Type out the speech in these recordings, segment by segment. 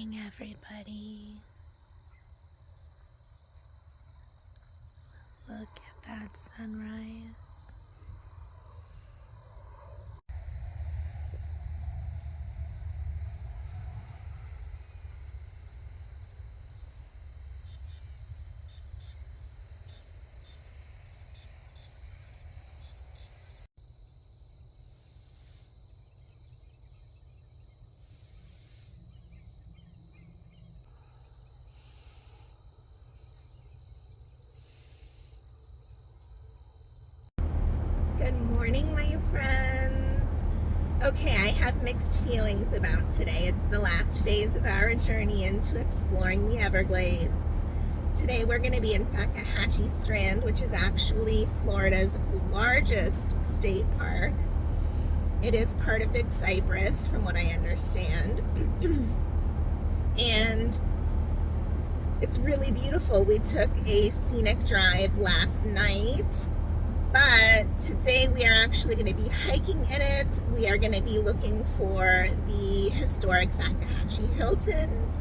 morning, everybody. Look at that sunrise. Good morning, my friends. Okay, I have mixed feelings about today. It's the last phase of our journey into exploring the Everglades. Today we're going to be in Fakahatchee Strand, which is actually Florida's largest state park. It is part of Big Cypress, from what I understand. And it's really beautiful. We took a scenic drive last night. But today we are actually going to be hiking in it. We are going to be looking for the historic Fakahatchee Hilton.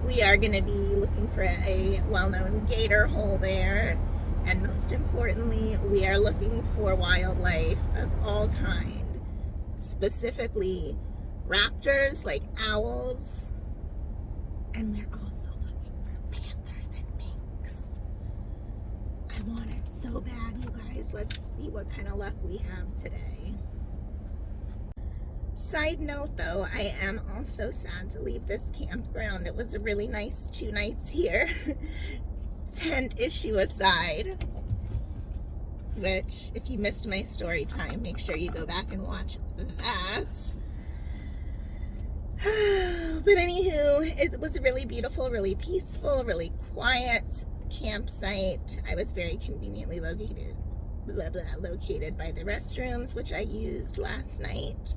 We are going to be looking for a well-known gator hole there. And most importantly, we are looking for wildlife of all kind. Specifically, raptors like owls. And we're also looking for panthers and minks. I want it so bad, you guys. Let's see what kind of luck we have today. Side note though, I am also sad to leave this campground. It was a really nice 2 nights here. Tent issue aside, which if you missed my story time, make sure you go back and watch that. But anywho, it was really beautiful, really peaceful, really quiet campsite. I was very conveniently located by the restrooms, which I used last night.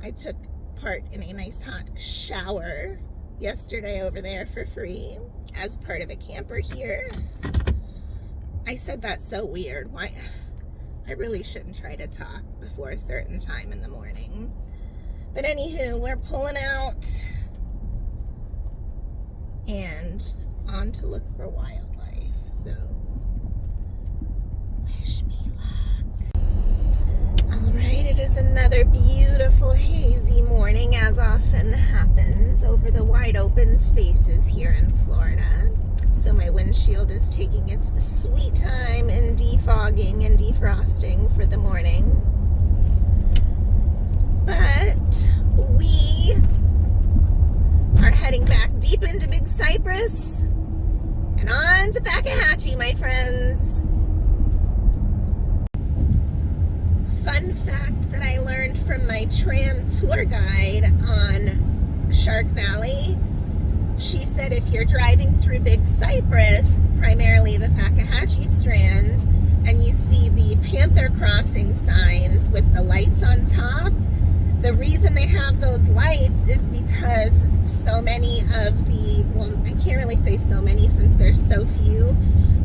I took part in a nice hot shower yesterday over there for free as part of a camper here. I said that so weird. Why? I really shouldn't try to talk before a certain time in the morning. But anywho, we're pulling out and on to look for wildlife. So, wish me luck. Alright, it is another beautiful hazy morning, as often happens over the wide open spaces here in Florida. So my windshield is taking its sweet time in defogging and defrosting for the morning. But we are heading back deep into Big Cypress and on to Fakahatchee, my friends. Fun fact that I learned from my Tram tour guide on Shark Valley. She said if you're driving through Big Cypress, primarily the Fakahatchee Strand, and you see the panther crossing signs with the lights on top, the reason they have those lights is because so many of the, well, I can't really say so many since there's so few,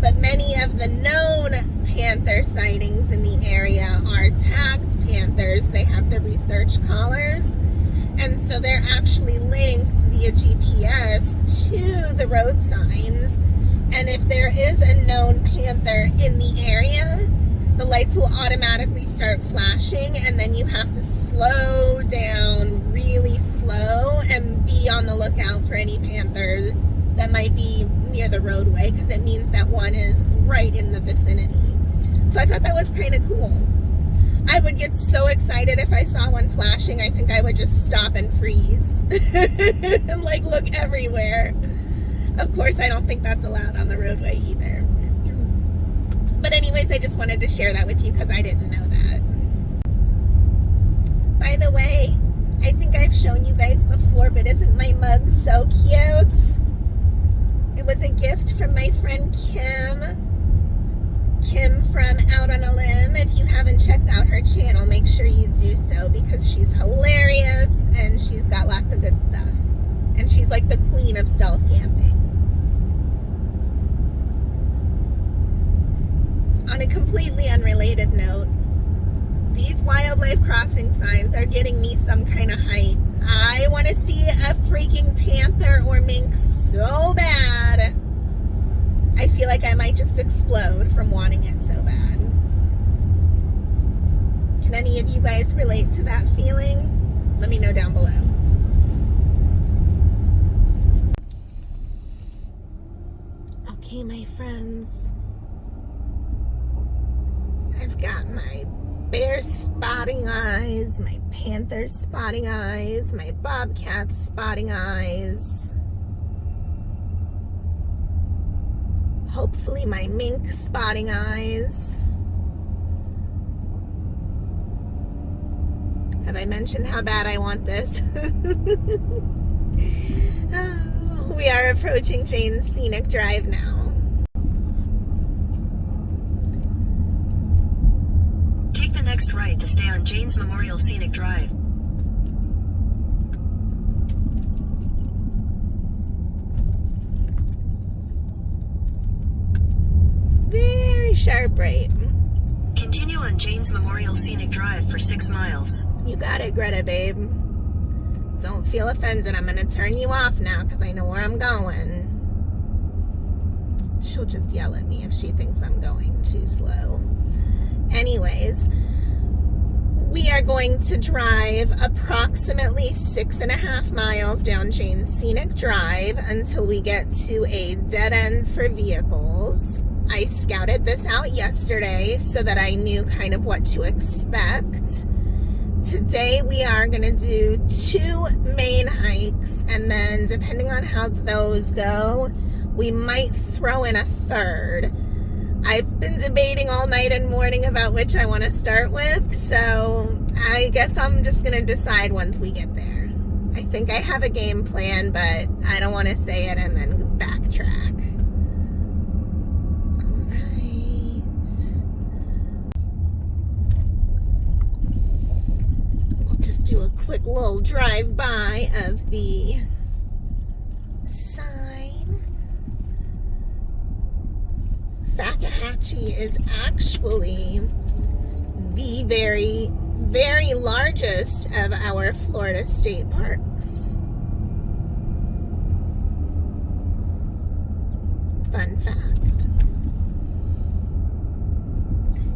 but many of the known panther sightings in the area are tagged panthers. They have the research collars, and so they're actually linked via GPS to the road signs. And if there is a known panther in the area, the lights will automatically start flashing, and then you have to slow down really slow and be on the lookout for any panthers that might be near the roadway, because it means that one is right in the vicinity. So I thought that was kind of cool. I would get so excited if I saw one flashing. I think I would just stop and freeze and like look everywhere. Of course, I don't think that's allowed on the roadway either. But anyways, I just wanted to share that with you because I didn't know that. By the way, I think I've shown you guys before, but isn't my mug so cute? It was a gift from my friend Kim from Out on a Limb. If you haven't checked out her channel, make sure you do so, because she's hilarious and she's got lots of good stuff. And she's like the queen of stealth camping. On a completely unrelated note, these wildlife crossing signs are getting me some kind of hyped. I want to to see a freaking panther or mink so bad. I feel like I might just explode from wanting it so bad. Can any of you guys relate to that feeling? Let me know down below. Okay, my friends. I've got my bear spotting eyes, my panther spotting eyes, my bobcat spotting eyes. Hopefully my mink spotting eyes. Have I mentioned how bad I want this? Oh, we are approaching Janes Scenic Drive now. Take the next right to stay on Janes Memorial Scenic Drive. Very sharp right. Continue on Janes Memorial Scenic Drive for 6 miles. You got it, Greta, babe. Don't feel offended. I'm gonna turn you off now because I know where I'm going. She'll just yell at me if she thinks I'm going too slow. Anyways, we are going to drive approximately 6.5 miles down Janes Scenic Drive until we get to a dead end for vehicles. I scouted this out yesterday so that I knew kind of what to expect. Today we are going to do 2 main hikes, and then depending on how those go, we might throw in a third. I've been debating all night and morning about which I want to start with, so I guess I'm just going to decide once we get there. I think I have a game plan, but I don't want to say it and then backtrack. Do a quick little drive-by of the sign. Fakahatchee is actually the very, very largest of our Florida state parks. Fun fact.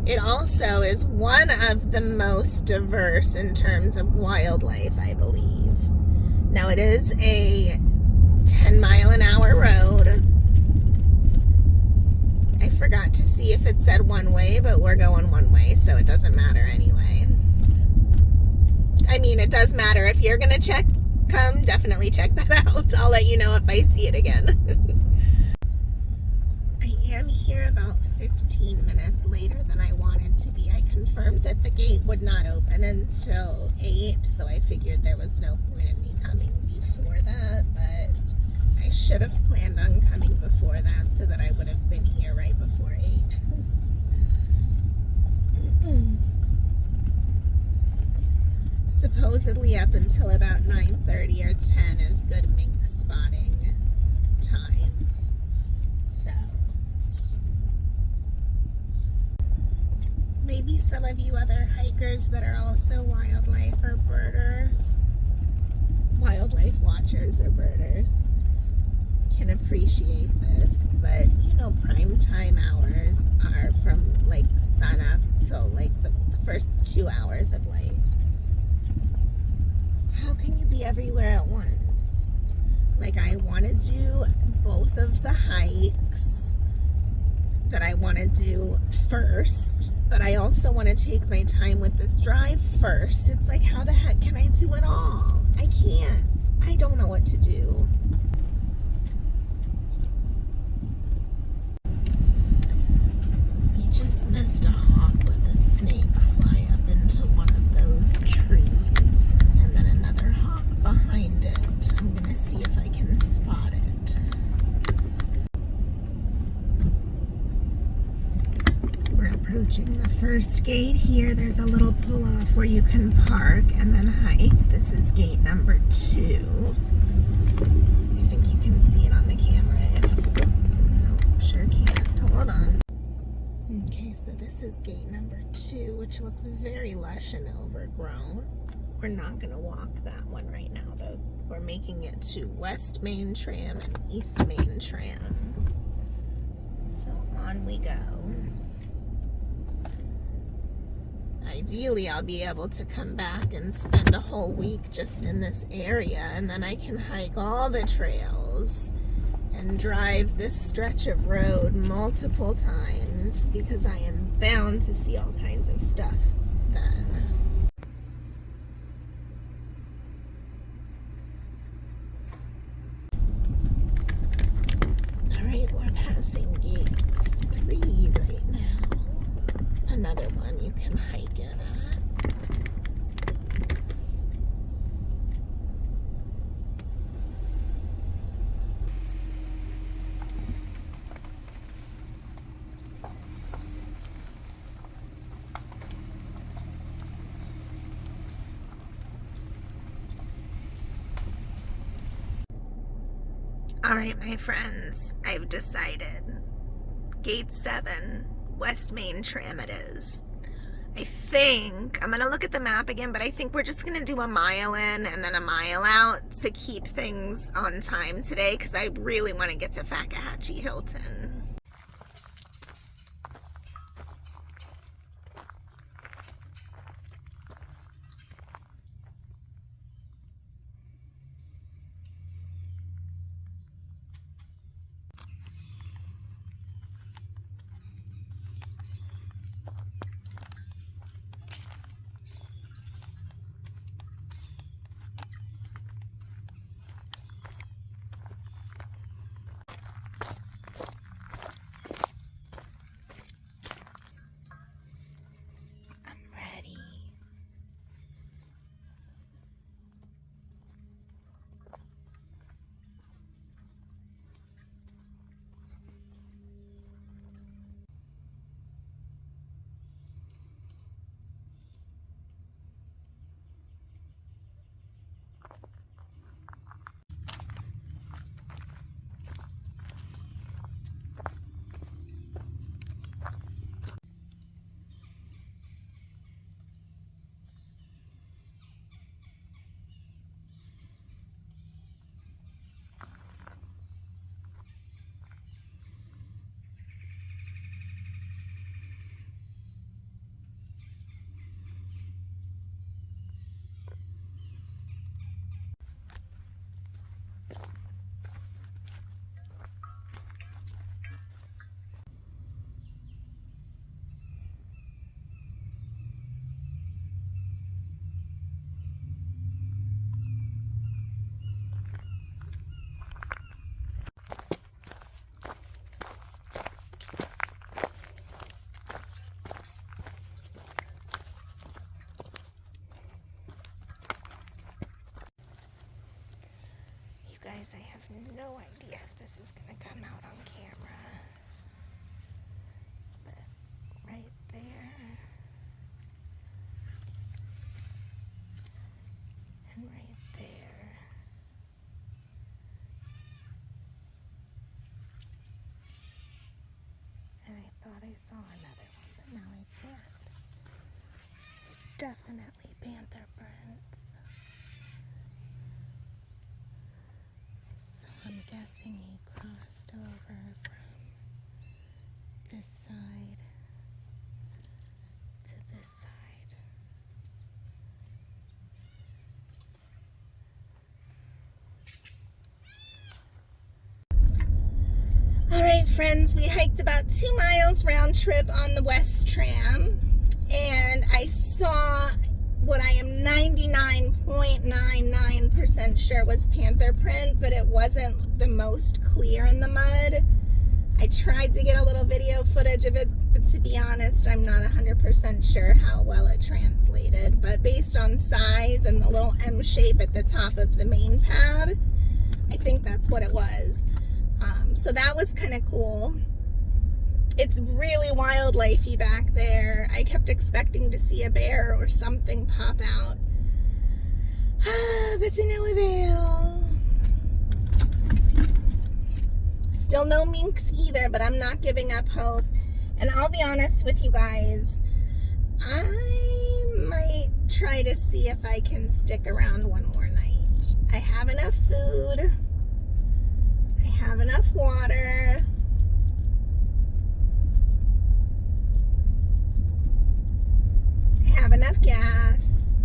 It also is one of the most diverse in terms of wildlife, I believe. Now, it is a 10-mile-an-hour road. I forgot to see if it said one way, but we're going one way, so it doesn't matter anyway. I mean, it does matter. If you're going to come, definitely check that out. I'll let you know if I see it again. I am here about 15 minutes later than I wanted to be. I confirmed that the gate would not open until 8, so I figured there was no point in me coming before that, but I should have planned on coming before that so that I would have been here right before 8. Supposedly up until about 9:30 or 10 is good mink spotting times. So maybe some of you other hikers that are also wildlife or birders, wildlife watchers or birders, can appreciate this. But you know, prime time hours are from like sun up till like the first 2 hours of light. How can you be everywhere at once? Like, I want to do both of the hikes that I want to do first, but I also want to take my time with this drive first. It's like, how the heck can I do it all? I can't. I don't know what to do. We just missed a hawk with a snake fly up into one of those trees, and then another hawk behind it. I'm gonna see if I can spot it. We're approaching the first gate here. There's a little pull-off where you can park and then hike. This is gate number 2. I think you can see it on the camera. Nope, sure can't. Hold on. Okay, so this is gate number 2, which looks very lush and overgrown. We're not gonna walk that one right now though. We're making it to West Main Tram and East Main Tram. So on we go. Ideally, I'll be able to come back and spend a whole week just in this area, and then I can hike all the trails and drive this stretch of road multiple times, because I am bound to see all kinds of stuff then. Alright, we're passing gate 3 right now. Another one you can hike in at. Alright, my friends, I've decided. Gate 7, West Main Tram it is. I think, I'm going to look at the map again, but I think we're just going to do a mile in and then a mile out to keep things on time today, because I really want to get to Fakahatchee Hilton. Guys, I have no idea if this is going to come out on camera, but right there and right there, and I thought I saw another one, but now I can't. Definitely panther prints. I'm guessing he crossed over from this side to this side. All right, friends, we hiked about 2 miles round trip on the West Tram, and I saw what I am 99.99% sure was panther print, but it wasn't the most clear in the mud. I tried to get a little video footage of it, but to be honest, I'm not 100% sure how well it translated. But based on size and the little M shape at the top of the main pad, I think that's what it was. So that was kind of cool. It's really wildlifey back there. I kept expecting to see a bear or something pop out. But to no avail. Still no minks either, but I'm not giving up hope. And I'll be honest with you guys, I might try to see if I can stick around one more night. I have enough food. I have enough water. I have enough gas.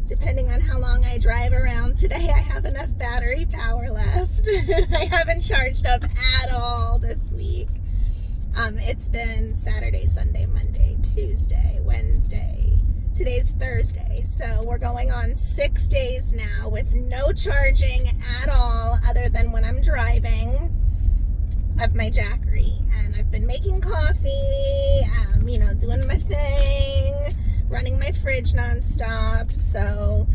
Depending on how long I drive around today, I have enough battery power left. I haven't charged up at all this week. It's been Saturday, Sunday, Monday, Tuesday, Wednesday. Today's Thursday, so we're going on 6 days now with no charging at all other than when I'm driving of my Jackery. And I've been making coffee, doing my thing, running my fridge nonstop. So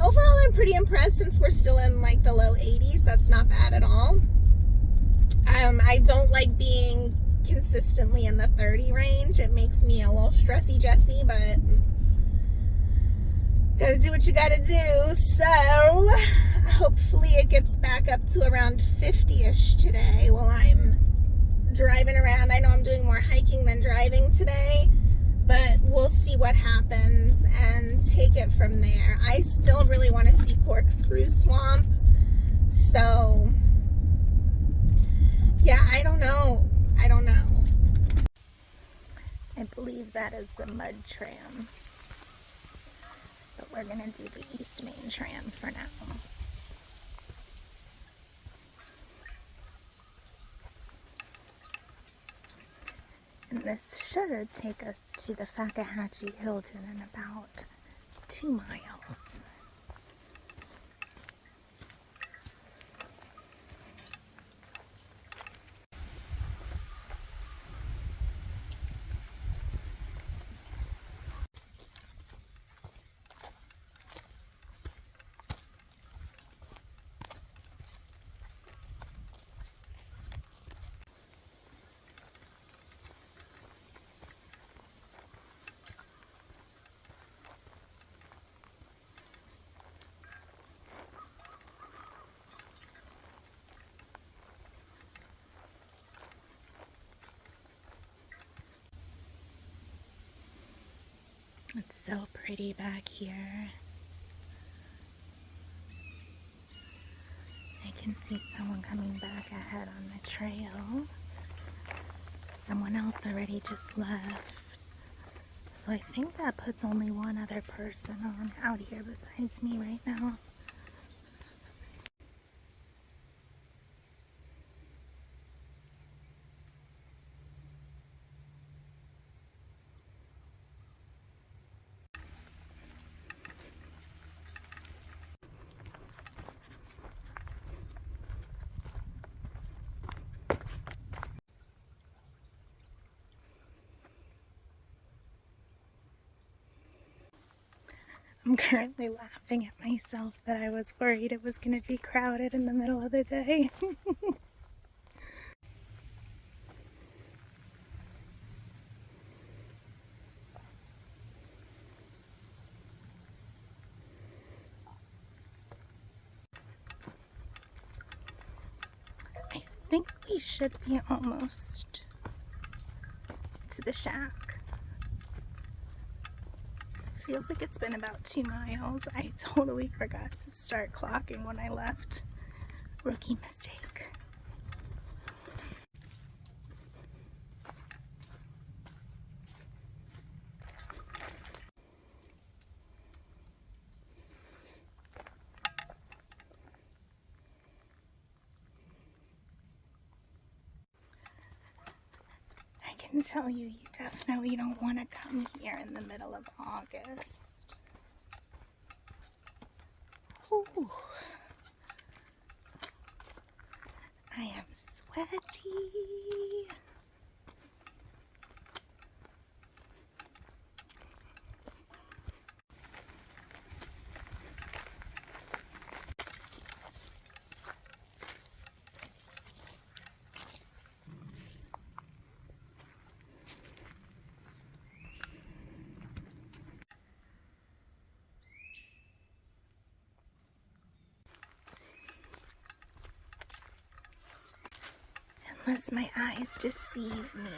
overall, I'm pretty impressed since we're still in like the low 80s. That's not bad at all. I don't like being consistently in the 30 range. It makes me a little stressy Jessie, but gotta do what you gotta do. So hopefully it gets back up to around 50-ish today while I'm driving around. I know I'm doing more hiking than driving today, but we'll see what happens and take it from there. I still really want to see Corkscrew Swamp, so yeah, I don't know. I believe that is the mud tram, but we're gonna do the East Main tram for now. And this should take us to the Fakahatchee Hilton in about 2 miles. It's so pretty back here. I can see someone coming back ahead on the trail. Someone else already just left. So I think that puts only one other person on out here besides me right now. I'm currently laughing at myself that I was worried it was going to be crowded in the middle of the day. I think we should be almost to the shack. Feels like it's been about 2 miles. I totally forgot to start clocking when I left. Rookie mistake. I can tell you, you definitely don't want to come here in the middle of August. Ooh. I am sweaty. Unless my eyes deceive me,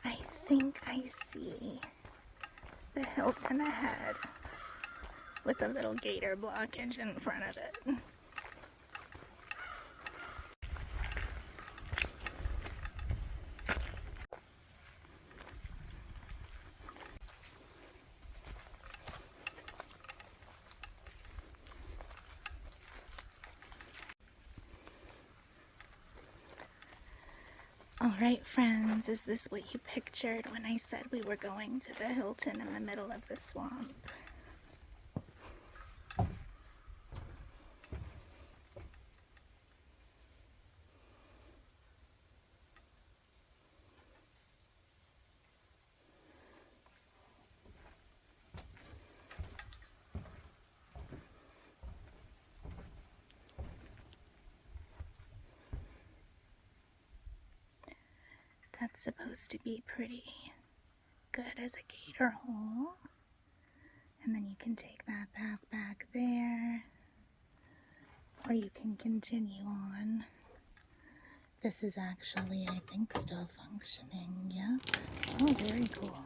I think I see the Hilton ahead with a little gator blockage in front of it. Alright friends, is this what you pictured when I said we were going to the Hilton in the middle of the swamp? That's supposed to be pretty good as a gator hole. And then you can take that path back there, or you can continue on. This is actually, I think, still functioning. Yep. Oh, very cool.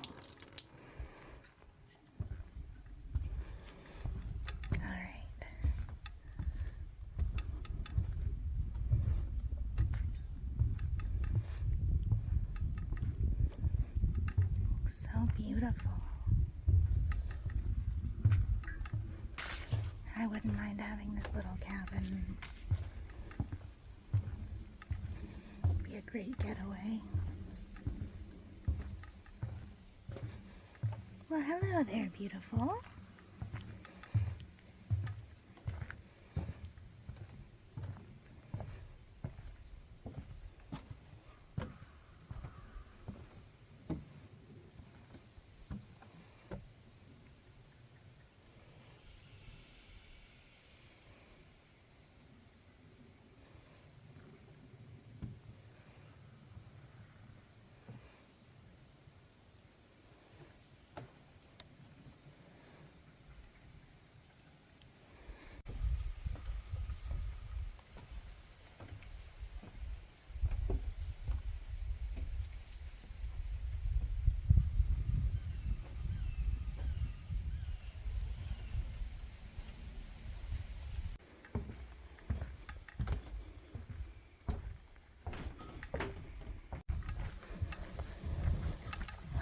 So beautiful. I wouldn't mind having this little cabin. Be a great getaway. Well, hello there, beautiful.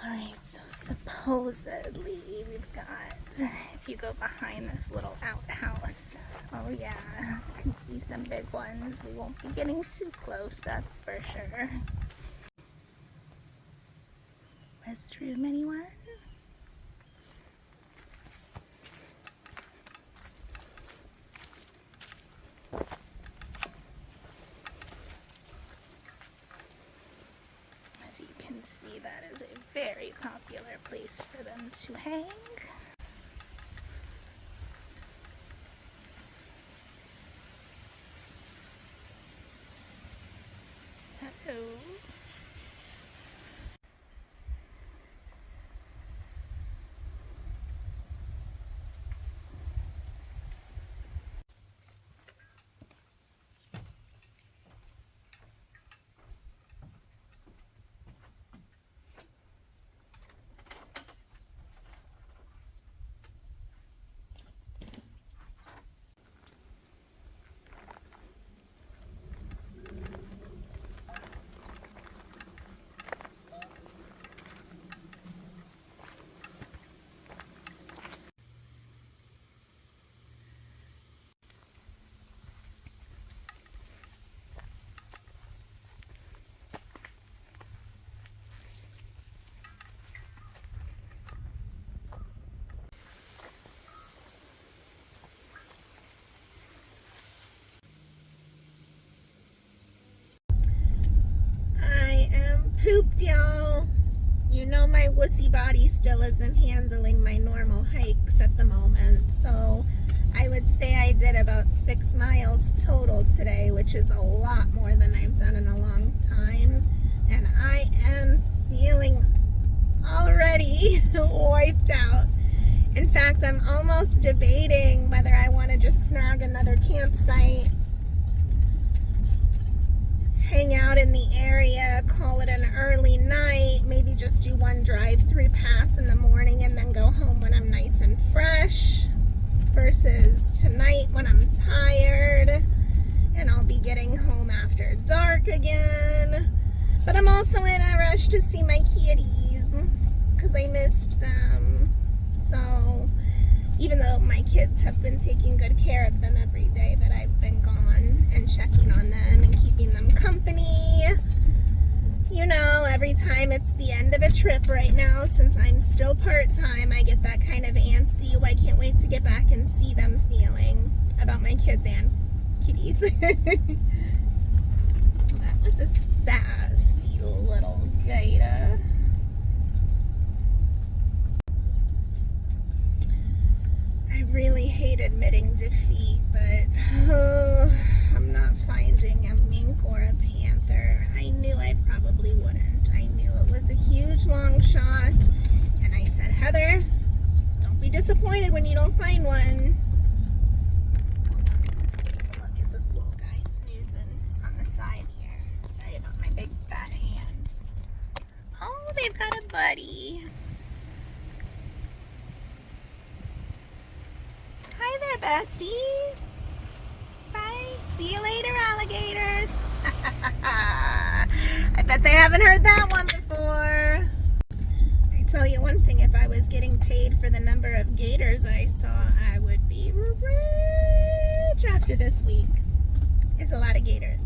Alright, so supposedly we've got, if you go behind this little outhouse, oh yeah, you can see some big ones. We won't be getting too close, that's for sure. Restroom, anyone? As you can see, that is a very popular place for them to hang. Hello. Pooped, y'all. You know my wussy body still isn't handling my normal hikes at the moment, so I would say I did about 6 miles total today, which is a lot more than I've done in a long time, and I am feeling already wiped out. In fact, I'm almost debating whether I want to just snag another campsite hang out in the area, call it an early night, maybe just do one drive-through pass in the morning and then go home when I'm nice and fresh, versus tonight when I'm tired and I'll be getting home after dark again. But I'm also in a rush to see my kitties because I missed them. So even though my kids have been taking good care of them every day that I've been gone and checking on them and keeping them company, you know, every time it's the end of a trip right now, since I'm still part-time, I get that kind of antsy, oh, I can't wait to get back and see them feeling about my kids and kitties. That was a sassy little gator. I really hate admitting defeat, but I'm not finding a mink or a panther. I knew I probably wouldn't. I knew it was a huge long shot, and I said, Heather, don't be disappointed when you don't find one. Hold on, let's take a look at this little guy snoozing on the side here. Sorry about my big fat hands. Oh, they've got a buddy. Hi there, besties. Bye. See you later, alligators. I bet they haven't heard that one before. I tell you one thing, if I was getting paid for the number of gators I saw, I would be rich after this week. It's a lot of gators.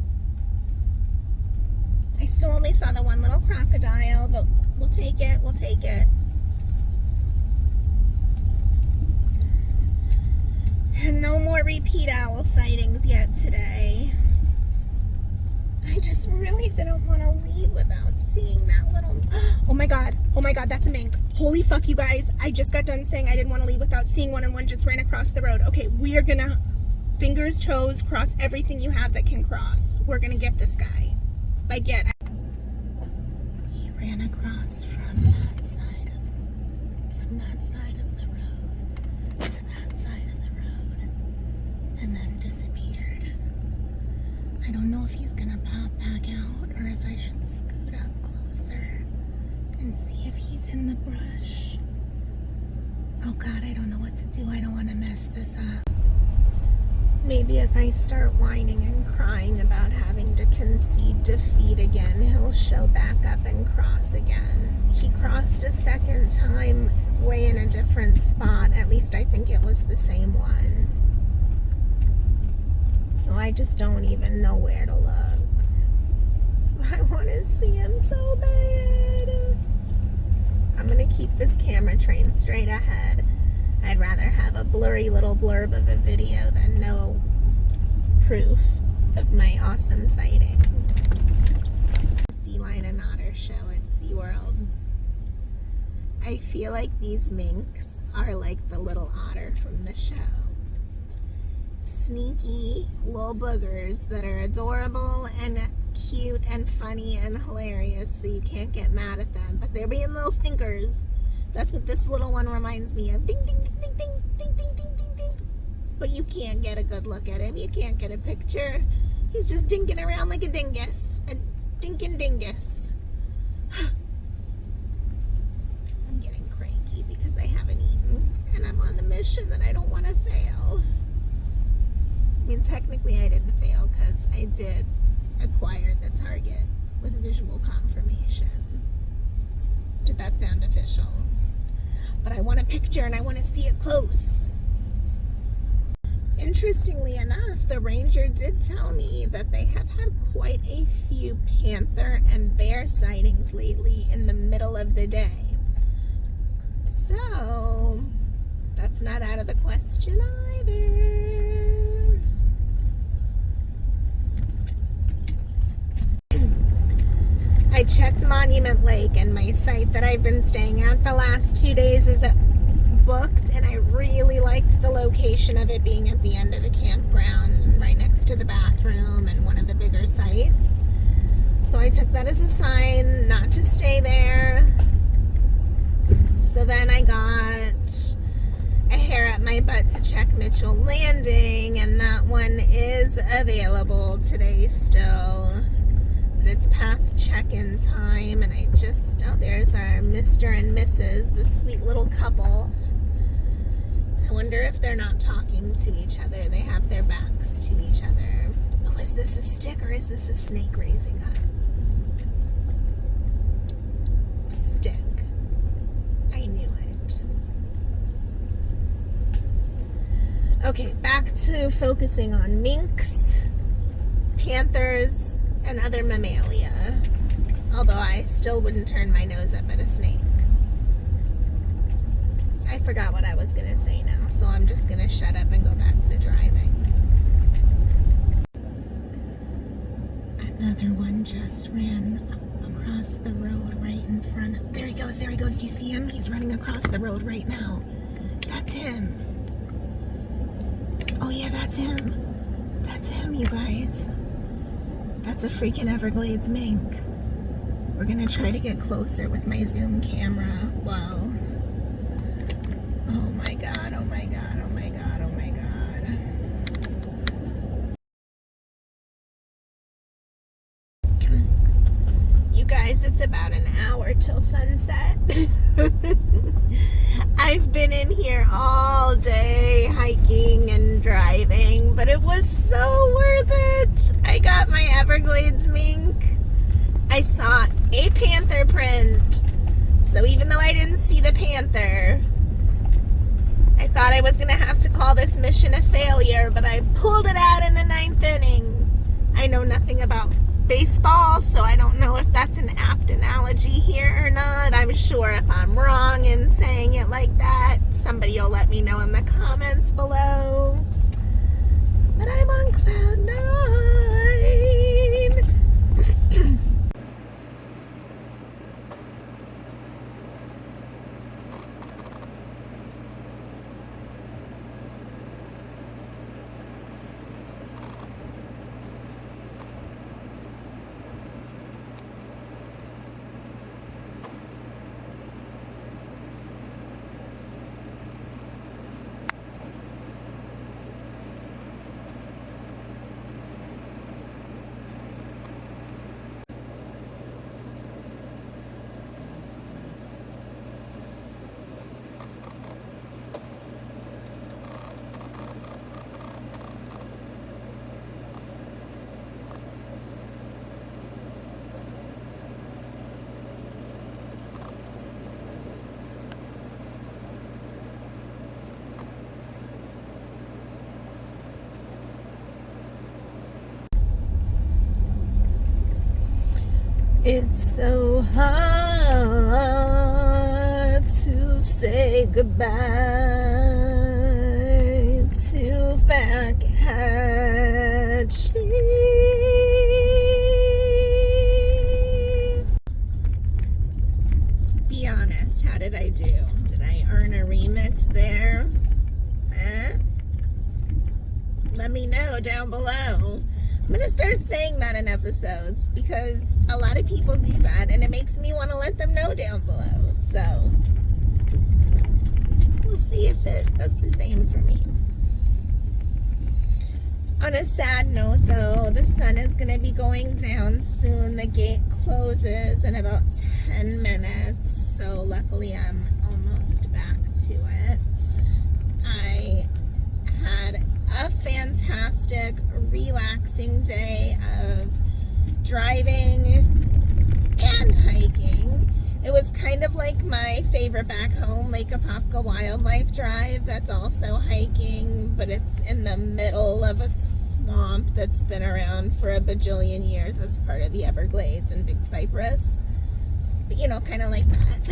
I still only saw the one little crocodile, but we'll take it. We'll take it. And no more repeat owl sightings yet today. I just really didn't want to leave without seeing that little... Oh my god, that's a mink. Holy fuck, you guys. I just got done saying I didn't want to leave without seeing one, and one just ran across the road. Okay, we are gonna fingers, toes, cross everything you have that can cross. We're gonna get this guy. By get... He ran across from that side of the road to that side of the road, and then disappeared. I don't know if he's gonna pop back out or if I should scoot up closer and see if he's in the brush. Oh god, I don't know what to do. I don't want to mess this up. Maybe if I start whining and crying about having to concede defeat again, he'll show back up and cross again. He crossed a second time way in a different spot. At least I think it was the same one. So I just don't even know where to look. I want to see him so bad. I'm going to keep this camera trained straight ahead. I'd rather have a blurry little blurb of a video than no proof of my awesome sighting. Sea lion and otter show at SeaWorld. I feel like these minks are like the little otter from the show. Sneaky little boogers that are adorable and cute and funny and hilarious, so you can't get mad at them, but they're being little stinkers. That's what this little one reminds me of. Ding, ding, ding, ding, ding, ding, ding, ding, ding, ding. But you can't get a good look at him. You can't get a picture. He's just dinking around like a dingus. A dinkin' dingus. I'm getting cranky because I haven't eaten, and I'm on the mission that I don't want to fail. I mean, technically I didn't fail because I did acquire the target with visual confirmation. Did that sound official? But I want a picture and I want to see it close. Interestingly enough, the ranger did tell me that they have had quite a few panther and bear sightings lately in the middle of the day. So, that's not out of the question either. I checked Monument Lake, and my site that I've been staying at the last 2 days is booked, and I really liked the location of it being at the end of the campground, right next to the bathroom and one of the bigger sites. So I took that as a sign not to stay there. So then I got a hair up my butt to check Mitchell Landing, and that one is available today still. it's past check-in time, and oh, there's our Mr. and Mrs., the sweet little couple. I wonder if they're not talking to each other. They have their backs to each other. Oh, is this a stick or is this a snake raising up? Stick. I knew it. Okay, back to focusing on minks, panthers, and other mammalia. Although I still wouldn't turn my nose up at a snake. I forgot what I was going to say now, so I'm just going to shut up and go back to driving. Another one just ran across the road right in front of... There he goes, there he goes. Do you see him? He's running across the road right now. That's him. Oh yeah, that's him. That's him, you guys. That's a freaking Everglades mink. We're going to try to get closer with my zoom camera while... Oh my god, oh my god, oh my god, oh my god. You guys, it's about an hour till sunset. I've been in here all day hiking and driving, but it was so worth it. I got my Everglades mink. I saw a panther print. So even though I didn't see the panther, I thought I was going to have to call this mission a failure, but I pulled it out in the 9th inning. I know nothing about baseball, so I don't know if that's an apt analogy here or not. I'm sure if I'm wrong in saying it like that, somebody will let me know in the comments below. But I'm on cloud 9. It's so hard to say goodbye to Fakahatchee. Be honest, how did I do? Did I earn a remix there? Let me know down below. I'm going to start saying that in episodes because a lot of people do that and it makes me want to let them know down below. So, we'll see if it does the same for me. On a sad note though, the sun is going to be going down soon. The gate closes in about 10 minutes. So, luckily I'm almost back to it. I had a fantastic, relaxing day of driving and hiking. It was kind of like my favorite back home, Lake Apopka Wildlife Drive. That's also hiking, but it's in the middle of a swamp that's been around for a bajillion years as part of the Everglades and Big Cypress. But, you know, kind of like that.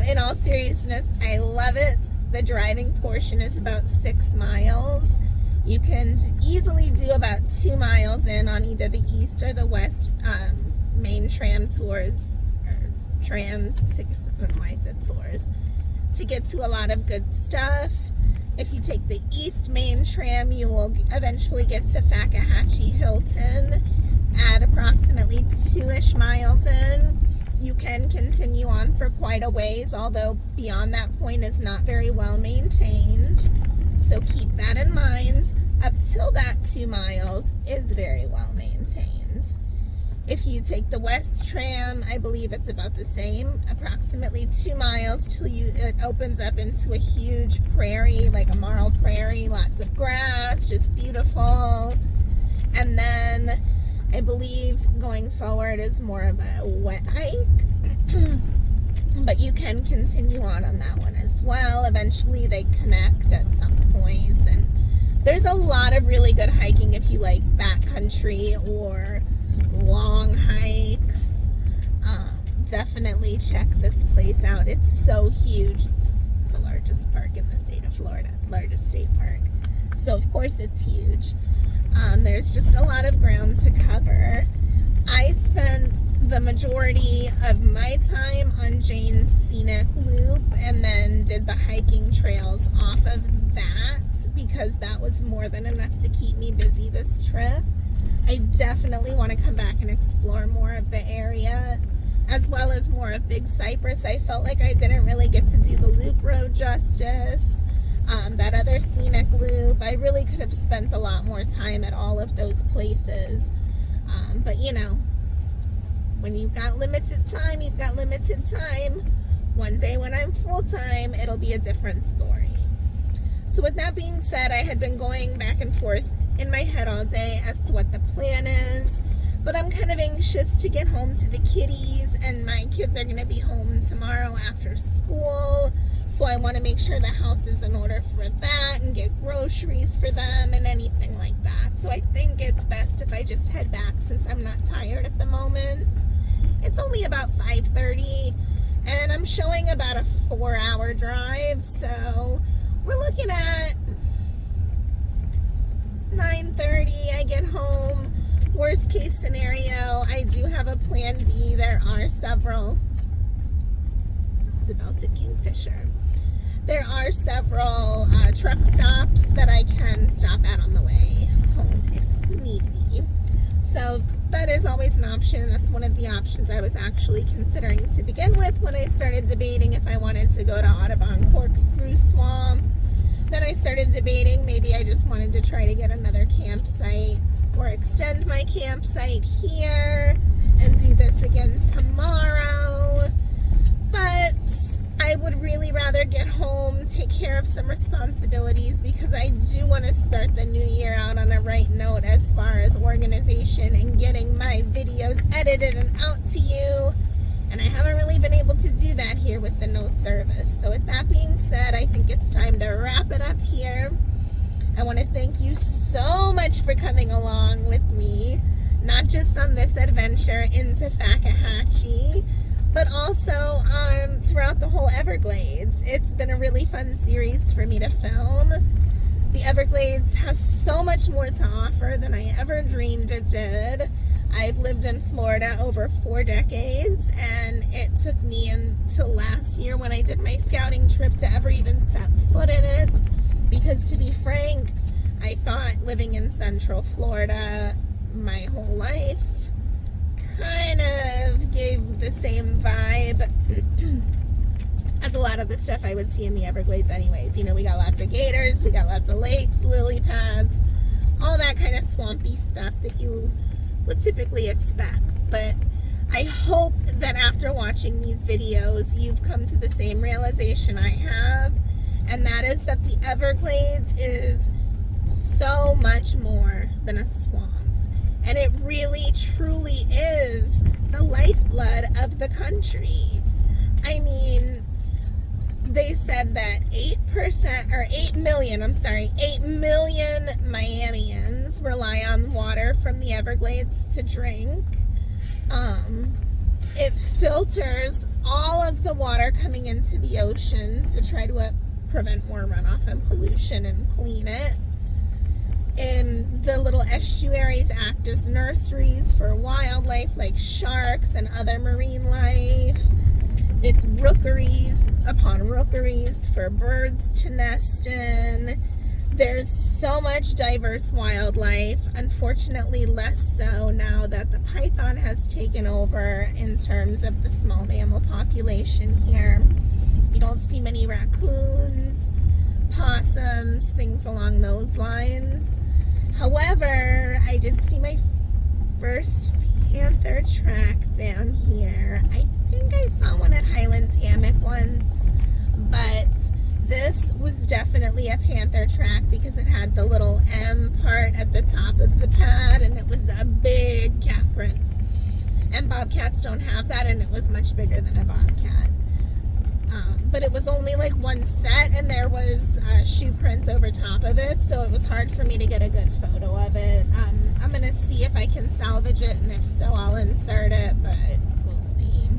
In all seriousness, I love it. The driving portion is about 6 miles. You can easily do about 2 miles in on either the east or the west main tram tours, or trams, I don't know why I said tours, to get to a lot of good stuff. If you take the east main tram, you will eventually get to Fakahatchee Hilton at approximately 2-ish miles in. You can continue on for quite a ways, although beyond that point is not very well maintained. So keep that in mind. up till that 2 miles is very well maintained. If you take the West Tram, I believe it's about the same, approximately 2 miles till it opens up into a huge prairie, like a marl prairie, lots of grass, just beautiful. And then I believe going forward is more of a wet hike, but you can continue on that one as well. Eventually they connect at some point, and there's a lot of really good hiking if you like backcountry or long hikes. Definitely check this place out. It's so huge. It's the largest park in the state of Florida, largest state park. So of course it's huge. There's just a lot of ground to cover. I spent the majority of my time on Janes Scenic Loop and then did the hiking trails off of that because that was more than enough to keep me busy this trip. I definitely want to come back and explore more of the area, as well as more of Big Cypress. I felt like I didn't really get to do the loop road justice. That other scenic loop, I really could have spent a lot more time at all of those places. But you know, when you've got limited time, you've got limited time. One day when I'm full-time, it'll be a different story. So with that being said, I had been going back and forth in my head all day as to what the plan is, but I'm kind of anxious to get home to the kiddies, and my kids are going to be home tomorrow after school, so I want to make sure the house is in order for that and get groceries for them and anything like that. So I think it's best if I just head back since I'm not tired at the moment. It's only about 5:30 and I'm showing about a 4-hour drive, so we're looking at 9:30 I get home. Worst case scenario, I do have a plan B. There are several. It's a belted kingfisher. There are several truck stops that I can stop at on the way home if need be. So that is always an option. That's one of the options I was actually considering to begin with when I started debating if I wanted to go to Audubon Corkscrew Swamp. Then I started debating maybe I just wanted to try to get another campsite or extend my campsite here and do this again tomorrow. But I would really rather get home, take care of some responsibilities, because I do want to start the new year out on a right note as far as organization and getting my videos edited and out to you. And I haven't really been able to do that here with the no service. So with that being said, I think it's time to wrap it up here. I want to thank you so much for coming along with me, not just on this adventure into Fakahatchee, but also throughout the whole Everglades. It's been a really fun series for me to film. The Everglades has so much more to offer than I ever dreamed it did. I've lived in Florida over 4 decades, and it took me until last year when I did my scouting trip to ever even set foot in it, because to be frank, I thought living in Central Florida my whole life kind of gave the same vibe as a lot of the stuff I would see in the Everglades anyways. You know, we got lots of gators, we got lots of lakes, lily pads, all that kind of swampy stuff that you would typically expect. But I hope that after watching these videos, you've come to the same realization I have, and that is that the Everglades is so much more than a swamp. And it really, truly is the lifeblood of the country. I mean, they said that 8 million Miamians rely on water from the Everglades to drink. It filters all of the water coming into the ocean to try to prevent more runoff and pollution and clean it. And the little estuaries act as nurseries for wildlife like sharks and other marine life. It's rookeries upon rookeries for birds to nest in. There's so much diverse wildlife, unfortunately less so now that the python has taken over in terms of the small mammal population here. You don't see many raccoons, possums, things along those lines. However, I did see my first panther track down here. I think I saw one at Highlands Hammock once, but this was definitely a panther track because it had the little M part at the top of the pad, and it was a big cat print. And bobcats don't have that, and it was much bigger than a bobcat. But it was only like one set, and there was shoe prints over top of it, so it was hard for me to get a good photo of it. I'm going to see if I can salvage it, and if so, I'll insert it, but we'll see.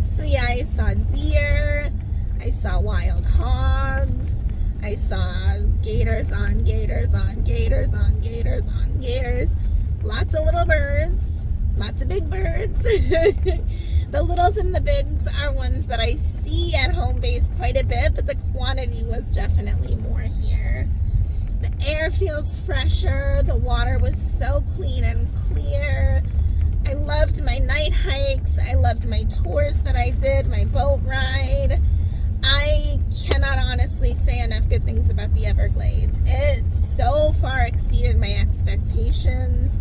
So yeah, I saw deer, I saw wild hogs, I saw gators on gators on gators on gators on gators, lots of little birds, lots of big birds. The littles and the bigs are ones that I see at home base quite a bit, but the quantity was definitely more here. The air feels fresher. The water was so clean and clear. I loved my night hikes. I loved my tours that I did, my boat ride. I cannot honestly say enough good things about the Everglades. It so far exceeded my expectations.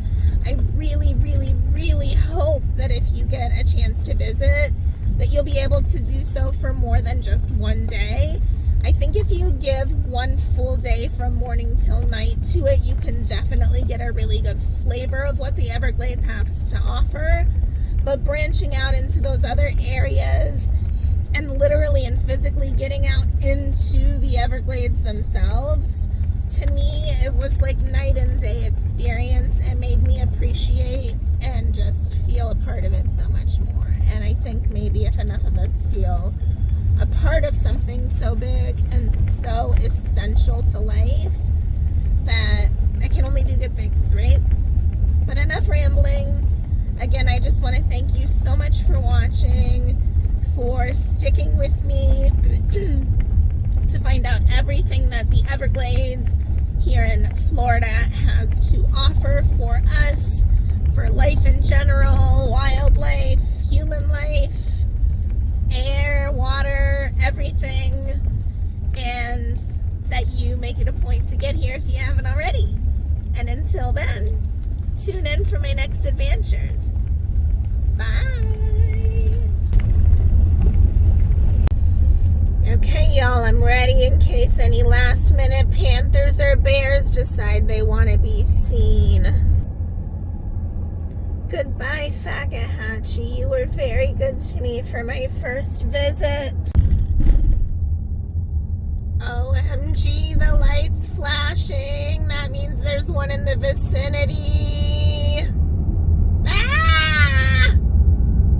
I really, really, really hope that if you get a chance to visit, that you'll be able to do so for more than just one day. I think if you give one full day from morning till night to it, you can definitely get a really good flavor of what the Everglades has to offer. But branching out into those other areas and literally and physically getting out into the Everglades themselves, to me, it was like night and day experience. It made me appreciate and just feel a part of it so much more. And I think maybe if enough of us feel a part of something so big and so essential to life, that I can only do good things, right? But enough rambling. Again, I just want to thank you so much for watching, for sticking with me to find out everything that the Everglades here in Florida has to offer for us, for life in general, wildlife, human life, air, water, everything, and that you make it a point to get here if you haven't already. And until then, tune in for my next adventures. Bye! Okay, y'all, I'm ready in case any last minute panthers or bears decide they want to be seen. Goodbye, Fakahatchee. You were very good to me for my first visit. OMG, the light's flashing. That means there's one in the vicinity.